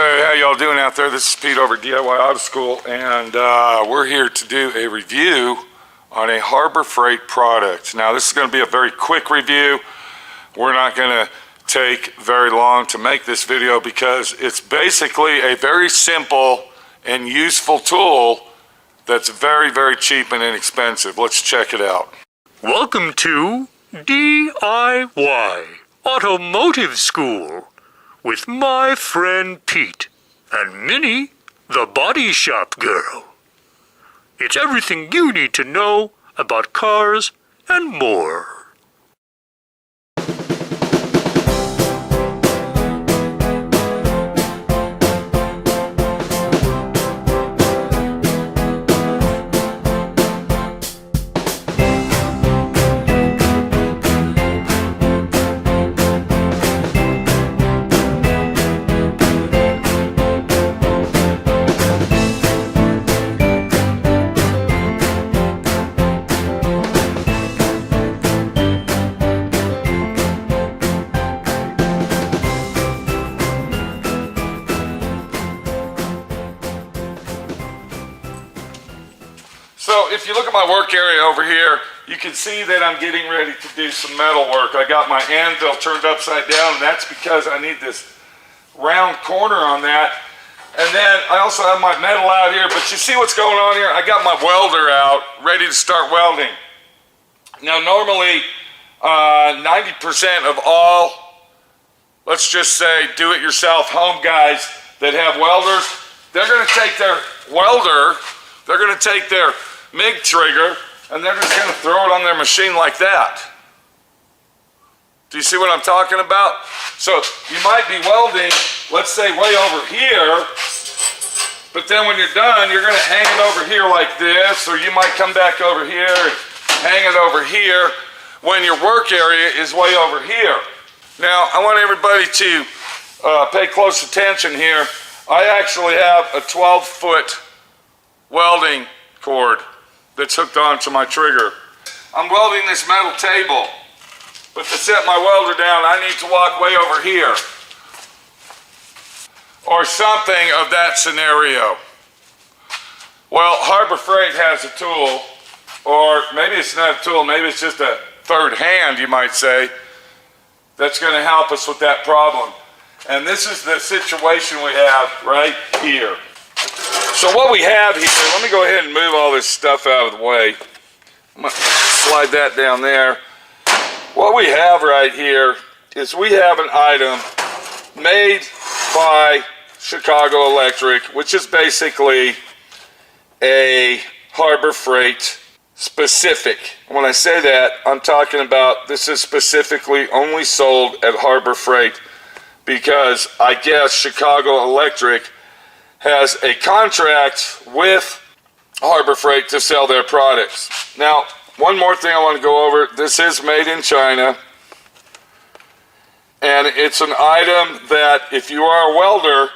Hey, how y'all doing out there? This is Pete over at D.I.Y. Auto School, and we're here to do a review on a Harbor Freight product. Now, this is going to be a very quick review. We're not going to take very long to make this video because it's basically a very simple and useful tool that's very, very cheap and inexpensive. Let's check it out. Welcome to D.I.Y. Automotive School with my friend Pete and Minnie, the body shop girl. It's everything you need to know about cars and more. So if you look at my work area over here, you can see that I'm getting ready to do some metal work. I got my anvil turned upside down, and that's because I need this round corner on that. And then I also have my metal out here, but you see what's going on here? I got my welder out, ready to start welding. Now normally, 90% of all, let's just say, do-it-yourself home guys that have welders, they're gonna take their welder, they're gonna take their MIG trigger, and they're just going to throw it on their machine like that. Do you see what I'm talking about? So you might be welding, let's say way over here, but then when you're done, you're going to hang it over here like this, or you might come back over here and hang it over here when your work area is way over here. Now, I want everybody to pay close attention here. I actually have a 12-foot welding cord that's hooked onto my trigger. I'm welding this metal table, but to set my welder down, I need to walk way over here, or something of that scenario. Well, Harbor Freight has a tool, or maybe it's not a tool, maybe it's just a third hand, you might say, that's going to help us with that problem. And this is the situation we have right here. So what we have here, let me go ahead and move all this stuff out of the way. I'm going to slide that down there. What we have right here is we have an item made by Chicago Electric, which is basically a Harbor Freight specific. When I say that, I'm talking about this is specifically only sold at Harbor Freight because I guess Chicago Electric has a contract with Harbor Freight to sell their products. Now, one more thing I want to go over. This is made in China, and it's an item that if you are a welder,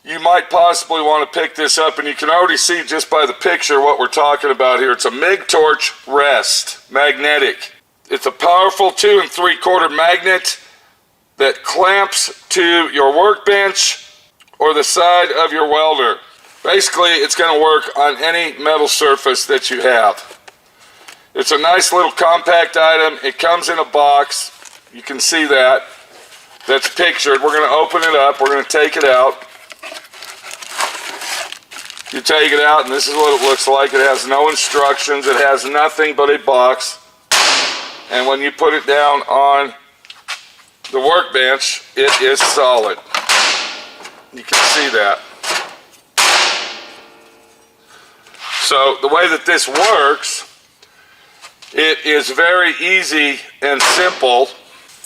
you might possibly want to pick this up, and you can already see just by the picture what we're talking about here. It's a MIG Torch Rest, magnetic. It's a powerful 2 3/4 magnet that clamps to your workbench or the side of your welder. Basically, it's going to work on any metal surface that you have. It's a nice little compact item. It comes in a box. You can see that. That's pictured. We're going to open it up. We're going to take it out. You take it out, and this is what it looks like. It has no instructions. It has nothing but a box. And when you put it down on the workbench, it is solid. You can see that. So the way that this works, it is very easy and simple.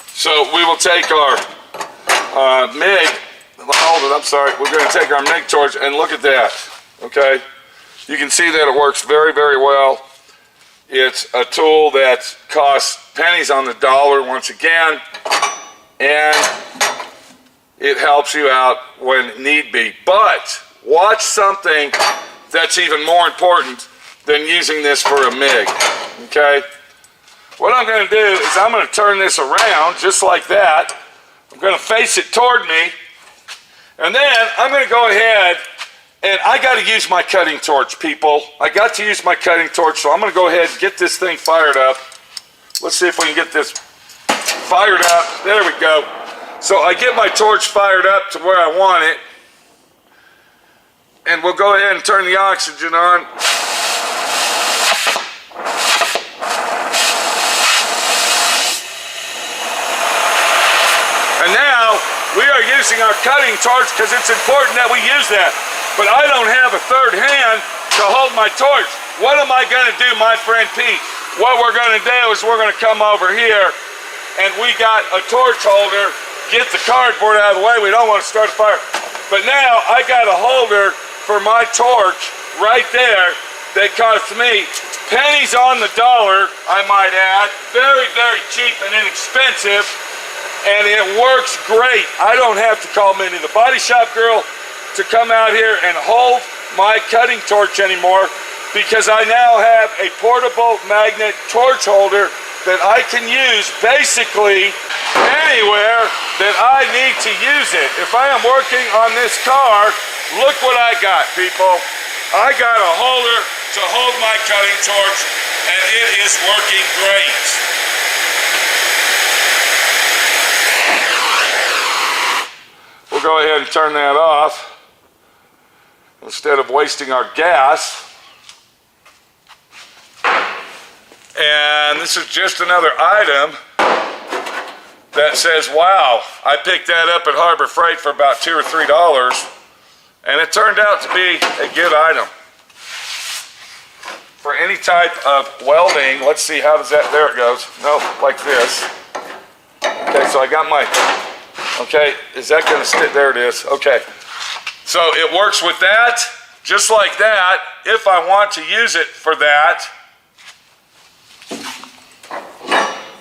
So we will take our MIG, hold it, I'm sorry, we're going to take our MIG torch and look at that, okay? You can see that it works very, very well. It's a tool that costs pennies on the dollar once again, and it helps you out when need be. But watch something that's even more important than using this for a MIG, okay? What I'm going to do is I'm going to turn this around just like that. I'm going to face it toward me, And then I'm gonna go ahead and I gotta use my cutting torch, people. I got to use my cutting torch, so I'm gonna go ahead and get this thing fired up. Let's see if we can get this fired up. There we go. So I get my torch fired up to where I want it. And we'll go ahead and turn the oxygen on. And now we are using our cutting torch because it's important that we use that. But I don't have a third hand to hold my torch. What am I going to do, my friend Pete? What we're going to do is we're going to come over here and we got a torch holder. Get the cardboard out of the way. We don't want to start a fire. But now I got a holder for my torch right there that cost me pennies on the dollar, I might add. Very, very cheap and inexpensive. And it works great. I don't have to call Minnie the body shop girl to come out here and hold my cutting torch anymore because I now have a portable magnet torch holder that I can use basically anywhere that I need to use it. If I am working on this car, look what I got, people. I got a holder to hold my cutting torch and it is working great. We'll go ahead and turn that off instead of wasting our gas. And this is just another item that says, wow, I picked that up at Harbor Freight for about $2 or $3, and it turned out to be a good item. For any type of welding, let's see, how does that, there it goes. No, like this. Okay, so I got my, okay, is that gonna stick? There it is, okay. So it works with that, just like that. If I want to use it for that,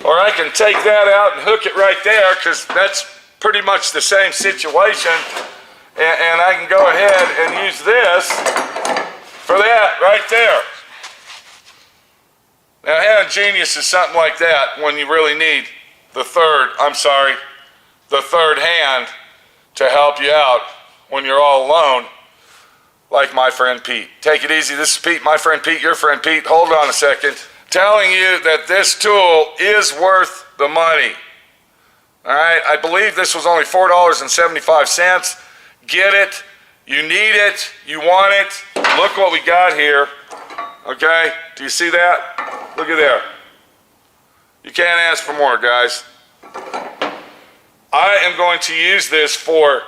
or I can take that out and hook it right there because that's pretty much the same situation. And I can go ahead and use this for that right there. Now how ingenious is something like that when you really need the third hand to help you out when you're all alone, like my friend Pete. Take it easy, this is Pete, my friend Pete, your friend Pete. Hold on a second. Telling you that this tool is worth the money. All right, I believe this was only $4.75. Get it, you need it, you want it. Look what we got here, okay? Do you see that? Look at there. You can't ask for more, guys. I am going to use this for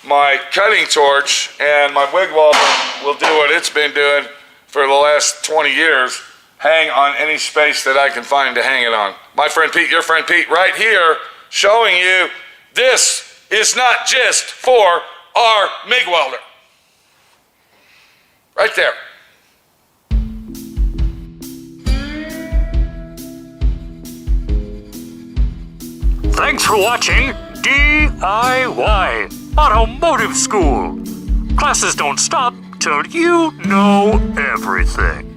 my cutting torch, and my Mig Welder will do what it's been doing for the last 20 years. Hang on any space that I can find to hang it on. My friend Pete, your friend Pete, right here, showing you this is not just for our MIG welder. Right there. Thanks for watching D.I.Y. Automotive School. Classes don't stop till you know everything.